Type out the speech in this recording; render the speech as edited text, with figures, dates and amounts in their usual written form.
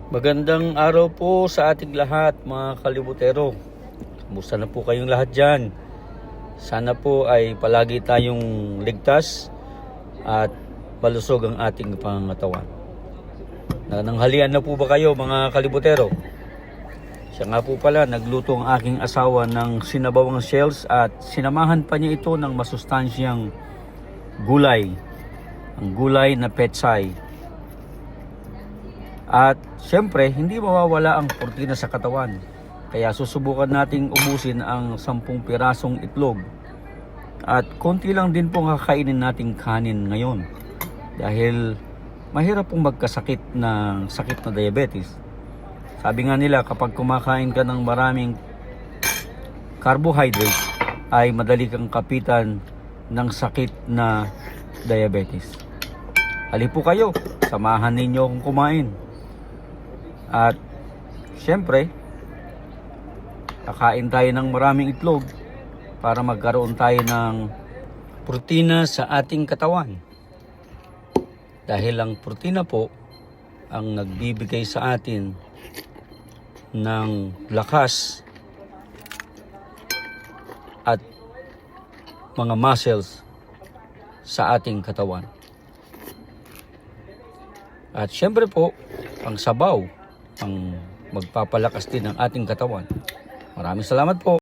Magandang araw po sa ating lahat, mga kalibutero. Kumusta na po kayong lahat dyan? Sana po ay palagi tayong ligtas at malusog ang ating pangangatawan. Nananghalian na po ba kayo, mga kalibutero? Siya nga po pala, nagluto ang aking asawa ng sinabawang shells at sinamahan pa niya ito ng masustansyang gulay. Ang gulay na pechay. At syempre, hindi mawawala ang protina sa katawan. Kaya susubukan nating ubusin ang 10 pirasong itlog. At konti lang din pong kakainin nating kanin ngayon. Dahil mahirap pong magkasakit ng sakit na diabetes. Sabi nga nila, kapag kumakain ka ng maraming carbohydrate, ay madali kang kapitan ng sakit na diabetes. Halip po kayo, samahan ninyo akong kumain. At syempre, kakain tayo ng maraming itlog para magkaroon tayo ng protina sa ating katawan. Dahil ang protina po ang nagbibigay sa atin ng lakas at mga muscles sa ating katawan. At syempre po, ang sabaw ang magpapalakas din ng ating katawan. Maraming salamat po.